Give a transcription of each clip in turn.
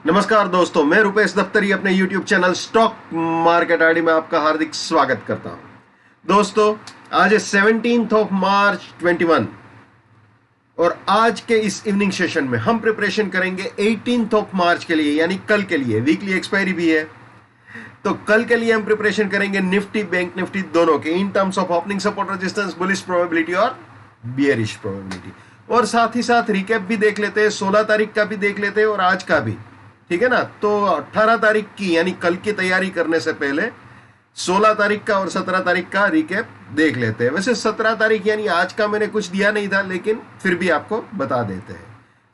नमस्कार दोस्तों, मैं रुपेश दफ्तरी अपने YouTube channel stock market ID में आपका हार्दिक स्वागत करता हूं। दोस्तों, आज है 17 ऑफ मार्च 21 और आज के इस इवनिंग सेशन में हम प्रिपरेशन करेंगे 18 ऑफ मार्च के लिए, यानी कल के लिए। वीकली एक्सपायरी भी है, तो कल के लिए हम प्रिपरेशन करेंगे निफ्टी बैंक निफ्टी दोनों के in terms of opening support resistance, bullish probability और बियरिश प्रोबेबिलिटी। और साथ ही साथ रिकैप भी देख लेते हैं, 16 तारीख का भी देख लेते हैं और आज का भी, ठीक है ना। तो 18 तारीख की यानी कल की तैयारी करने से पहले 16 तारीख का और 17 तारीख का रिकैप देख लेते हैं। वैसे 17 तारीख यानी आज का मैंने कुछ दिया नहीं था, लेकिन फिर भी आपको बता देते हैं।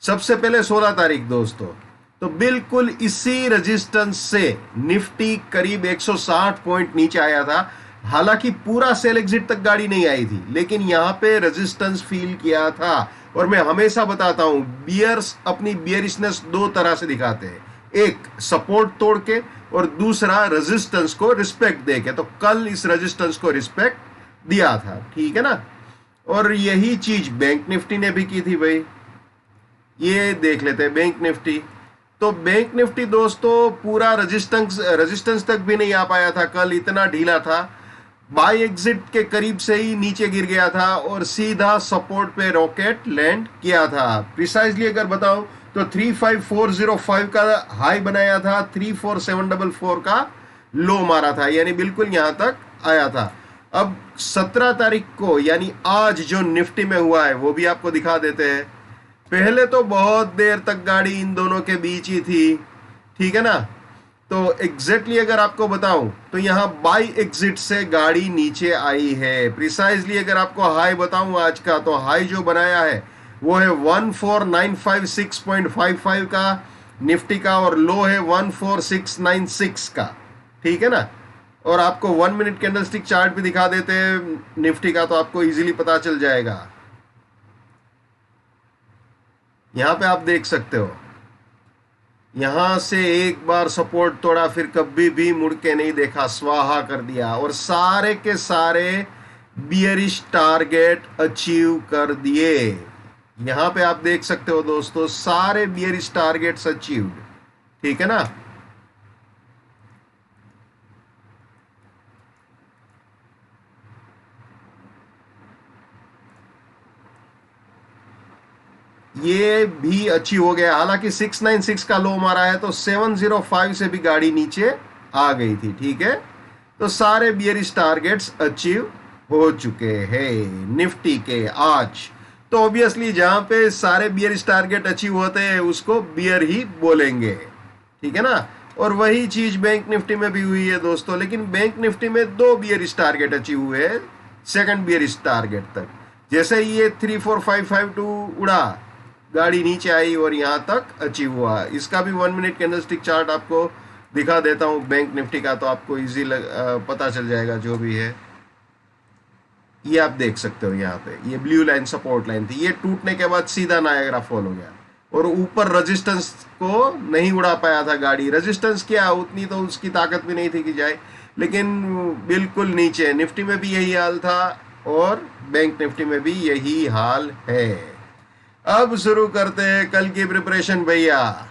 सबसे पहले 16 तारीख दोस्तों, तो बिल्कुल इसी रेजिस्टेंस से निफ्टी करीब 160 पॉइंट नीचे आया था। हालांकि पूरा सेल एग्जिट तक गाड़ी नहीं आई थी, लेकिन यहां पे रेजिस्टेंस फील किया था। और मैं हमेशा बताता हूं, बियर्स अपनी बियरिशनेस दो तरह से दिखाते हैं, एक सपोर्ट तोड़ के और दूसरा रेजिस्टेंस को रिस्पेक्ट दे के। तो कल इस रेजिस्टेंस को रिस्पेक्ट दिया था, ठीक है ना। और यही चीज बैंक निफ्टी ने भी की थी भाई। ये देख लेते हैं बैंक निफ्टी। तो बैंक निफ्टी दोस्तों पूरा रेजिस्टेंस तक भी नहीं आ पाया था कल, इतना ढीला था। बाय एग्जिट के करीब से ही नीचे गिर गया था और सीधा सपोर्ट पे रॉकेट लैंड किया था। प्रिसाइजली अगर बताऊं तो 35405 का हाई बनाया था, 34744 का लो मारा था, यानी बिल्कुल यहां तक आया था। अब 17 तारीख को यानी आज जो निफ्टी में हुआ है वो भी आपको दिखा देते हैं। पहले तो बहुत देर तक गाड़ी इन दोनों के बीच ही थी, ठीक है ना। तो एग्जैक्टली अगर आपको बताऊं तो यहां बाय एग्जिट से गाड़ी नीचे आई है। प्रिसाइजली अगर आपको हाई बताऊं आज का, तो हाई जो बनाया है वो है 14956.55 का निफ्टी का और लो है 14696 का, ठीक है ना। और आपको 1 मिनट कैंडलस्टिक चार्ट भी दिखा देते हैं निफ्टी का, तो आपको इजीली पता चल जाएगा। यहां पे आप देख सकते हो, यहां से एक बार सपोर्ट तोड़ा, फिर कभी भी मुड़ के नहीं देखा, स्वाहा कर दिया और सारे के सारे बियरिश टारगेट अचीव कर दिए। यहां पे आप देख सकते हो दोस्तों, सारे बियरिश टारगेट्स अचीव्ड, ठीक है ना। ये भी अचीव हो गया। हालांकि 696 का लो मारा है, तो 705 से भी गाड़ी नीचे आ गई थी, ठीक है। तो सारे बियरिश टारगेट्स अचीव हो चुके हैं निफ्टी के आज। तो ऑब्वियसली जहां पे सारे बियरिश टारगेट अचीव होते हैं उसको बियर ही बोलेंगे, ठीक है ना। और वही चीज बैंक निफ्टी में भी हुई है दोस्तों, लेकिन बैंक निफ्टी में 2 बियरिश टारगेट अचीव हुए हैं सेकंड बियरिश टारगेट तक। जैसे ये 34552 उड़ा, गाड़ी नीचे आई और यहां तक अचीव हुआ। इसका भी 1 मिनट कैंडलस्टिक चार्ट आपको दिखा देता हूं बैंक निफ्टी का, तो आपको इजी पता चल जाएगा जो भी है। ये आप देख सकते हो, यहाँ पे ये ब्लू लाइन सपोर्ट लाइन थी, ये टूटने के बाद सीधा नायग्रा फॉल हो गया और ऊपर रेजिस्टेंस को नहीं उड़ा पाया था गाड़ी। रेजिस्टेंस क्या, उतनी तो उसकी ताकत भी नहीं थी कि जाए, लेकिन बिल्कुल नीचे। निफ्टी में भी यही हाल था और बैंक निफ्टी में भी यही हाल है। अब शुरू करते हैं कल की प्रिपरेशन भैया।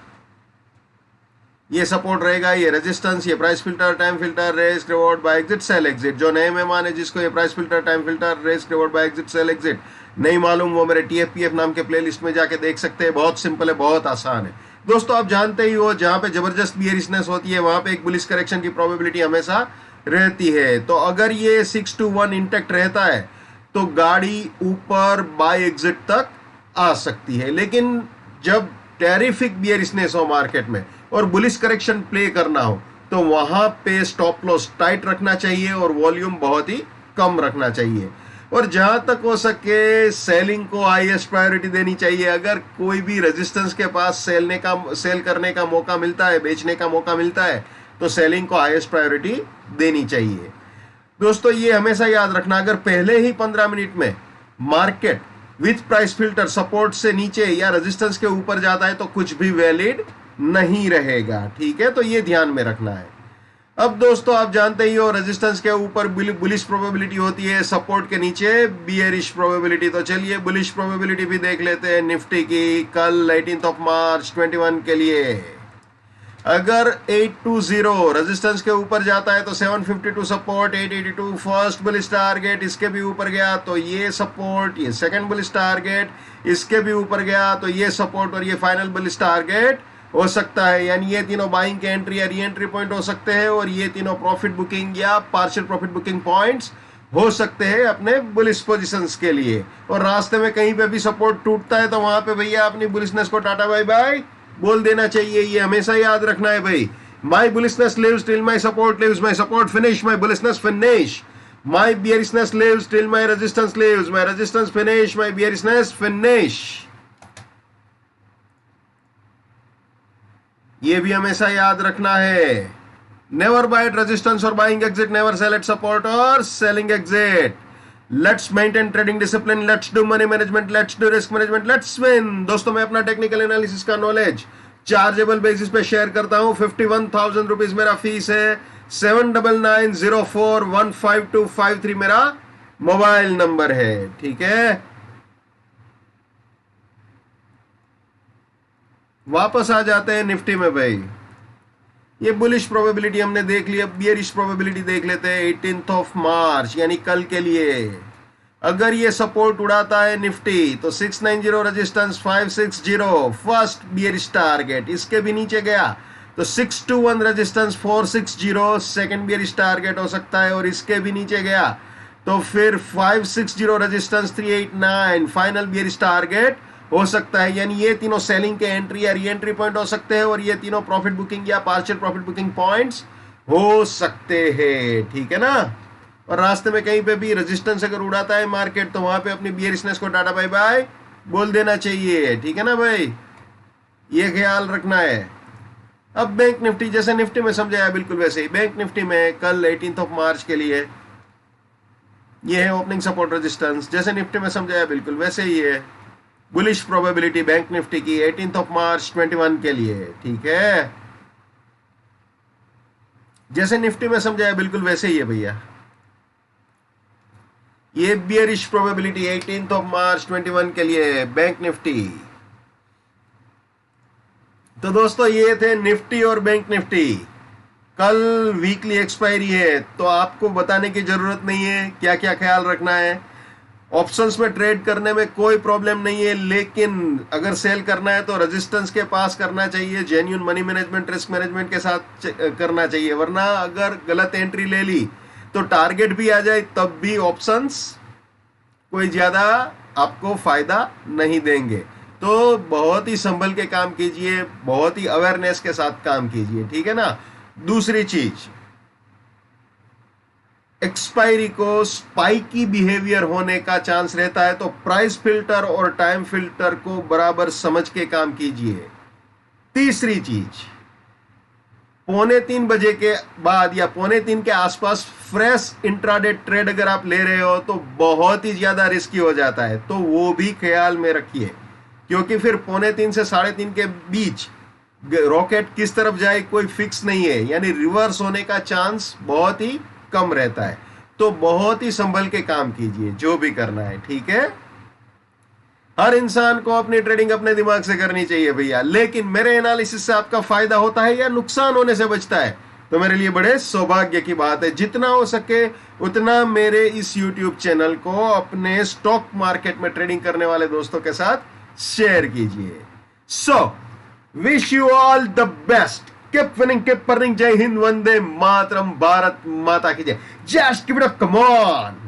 ये सपोर्ट रहेगा, ये रेजिस्टेंस, ये price filter, time filter, risk reward buy exit, sell exit. जो नए मेहमान है जिसको ये price filter, time filter, risk reward buy exit, sell exit नहीं मालूम, वो मेरे TFPF नाम के प्लेलिस्ट में जाके देख सकते हैं। बहुत सिंपल है, बहुत आसान है दोस्तों। आप जानते ही हो, जहां पे जबरदस्त बियरिशनेस होती है वहां पे एक बुलिश करेक्शन की प्रोबेबिलिटी हमेशा रहती है। तो अगर ये 6 to 1 इंटेक्ट रहता है तो गाड़ी ऊपर बाय एग्जिट तक आ सकती है। लेकिन जब टेरिफिक बियरिशनेस हो मार्केट में और बुलिश करेक्शन प्ले करना हो, तो वहां पे स्टॉप लॉस टाइट रखना चाहिए और वॉल्यूम बहुत ही कम रखना चाहिए। और जहां तक हो सके सेलिंग को हाईएस्ट प्रायोरिटी देनी चाहिए। अगर कोई भी रेजिस्टेंस के पास सेल करने का मौका मिलता है, बेचने का मौका मिलता है, तो सेलिंग को हाईएस्ट प्रायोरिटी देनी चाहिए दोस्तों। ये हमेशा याद रखना, अगर पहले ही 15 मिनट में market with price filter support से नीचे या रेजिस्टेंस के ऊपर जाता है तो कुछ भी वैलिड नहीं रहेगा, ठीक है। तो ये ध्यान में रखना है। अब दोस्तों आप जानते ही हो, रेजिस्टेंस के ऊपर बुलिश प्रोबेबिलिटी होती है, सपोर्ट के नीचे बियरिश प्रोबेबिलिटी। तो चलिए बुलिश प्रोबेबिलिटी भी देख लेते हैं निफ्टी की कल 18 ऑफ मार्च 21 के लिए। अगर 820 रेजिस्टेंस के ऊपर जाता है तो 752 सपोर्ट, 882 फर्स्ट बुलिश टारगेट, इसके भी ऊपर गया तो ये सपोर्ट, ये सेकंड बुलिश टारगेट, इसके भी ऊपर गया तो ये सपोर्ट और ये फाइनल बुलिश टारगेट हो सकता है। यानी ये तीनों बाइंग के एंट्री या री एंट्री पॉइंट हो सकते हैं और ये तीनों प्रॉफिट बुकिंग या पार्शियल प्रॉफिट बुकिंग पॉइंट्स हो सकते हैं अपने बुलिश पोजीशंस के लिए। और रास्ते में कहीं पे भी सपोर्ट टूटता है तो वहां पे भैया अपनी बुलिशनेस को टाटा बाय बाय बोल देना चाहिए। ये हमेशा याद रखना है भाई। My bullishness lives till my support lives, my support finish, my bullishness finish, my bearishness lives till my resistance lives, my resistance finish, my bearishness finish. ये भी हमेशा याद रखना है। नेवर बाय एट रेजिस्टेंस और buying exit, never sell at support और selling exit. Let's maintain trading discipline, let's do money management, let's do risk management, let's win. दोस्तों मैं अपना टेक्निकल एनालिसिस का नॉलेज चार्जेबल बेसिस पे share करता हूं। 51,000 rupees मेरा फीस है। 7990415253 मेरा मोबाइल नंबर है। ठीक है, वापस आ जाते हैं निफ्टी में भाई। ये बुलिश प्रोबेबिलिटी हमने देख लिया, बियरिश प्रोबेबिलिटी देख लेते हैं 18 ऑफ मार्च यानी कल के लिए। अगर ये सपोर्ट उड़ाता है निफ्टी तो 690 रेजिस्टेंस, 560 फर्स्ट बियरिश टारगेट, इसके भी नीचे गया तो 621 रेजिस्टेंस, 460 सेकंड बियरिश टारगेट हो सकता है और इसके भी नीचे गया तो फिर 560 रेजिस्टेंस, 389 फाइनल बियरिश टारगेट हो सकता है। यानी ये तीनों सेलिंग के एंट्री या री एंट्री पॉइंट हो सकते हैं और ये तीनों प्रॉफिट बुकिंग या पार्शियल प्रॉफिट बुकिंग पॉइंट्स हो सकते हैं। ठीक है ना। और रास्ते में कहीं पे भी रेजिस्टेंस अगर उड़ाता है मार्केट तो वहां पे अपनी बियरिशनेस को टाटा बाय बाय बोल देना चाहिए। ठीक है ना भाई, ये ख्याल रखना है। अब बैंक निफ्टी, जैसे निफ्टी में समझाया बिल्कुल वैसे ही बैंक निफ्टी में कल 18 ऑफ मार्च के लिए ये है ओपनिंग सपोर्ट रेजिस्टेंस, जैसे निफ्टी में समझाया बिल्कुल वैसे ही है। बुलिश प्रोबेबिलिटी बैंक निफ्टी की 18 ऑफ मार्च 21 के लिए। ठीक है, जैसे निफ्टी में समझाया बिल्कुल वैसे ही है भैया। ये बियरिश प्रोबेबिलिटी 18 ऑफ मार्च 21 के लिए बैंक निफ्टी। तो दोस्तों ये थे निफ्टी और बैंक निफ्टी। कल वीकली एक्सपायरी है तो आपको बताने की जरूरत नहीं है क्या क्या ख्याल रखना है। ऑप्शंस में ट्रेड करने में कोई प्रॉब्लम नहीं है, लेकिन अगर सेल करना है तो रेजिस्टेंस के पास करना चाहिए, genuine money management risk management के साथ करना चाहिए। वरना अगर गलत एंट्री ले ली तो टारगेट भी आ जाए तब भी ऑप्शंस कोई ज्यादा आपको फायदा नहीं देंगे। तो बहुत ही संभल के काम कीजिए, बहुत ही अवेयरनेस के साथ काम कीजिए। ठीक है ना। दूसरी चीज, एक्सपायरी को स्पाइकी बिहेवियर होने का चांस रहता है तो प्राइस फिल्टर और टाइम फिल्टर को बराबर समझ के काम कीजिए। तीसरी चीज, 2:45 बजे के बाद या 2:45 के आसपास फ्रेश इंट्राडे ट्रेड अगर आप ले रहे हो तो बहुत ही ज्यादा रिस्की हो जाता है, तो वो भी ख्याल में रखिए, क्योंकि फिर 2:45 से 3:30 के बीच रॉकेट किस तरफ जाए कोई फिक्स नहीं है, यानी रिवर्स होने का चांस बहुत ही कम रहता है। तो बहुत ही संभल के काम कीजिए जो भी करना है। ठीक है, हर इंसान को अपनी ट्रेडिंग अपने दिमाग से करनी चाहिए भैया, लेकिन मेरे एनालिसिस से आपका फायदा होता है या नुकसान होने से बचता है तो मेरे लिए बड़े सौभाग्य की बात है। जितना हो सके उतना मेरे इस YouTube चैनल को अपने स्टॉक मार्केट में ट्रेडिंग करने वाले दोस्तों के साथ शेयर कीजिए। So wish you all the best, keep winning, keep earning. जय हिंद, वंदे मातरम, भारत माता की जय। Just keep it up, come on.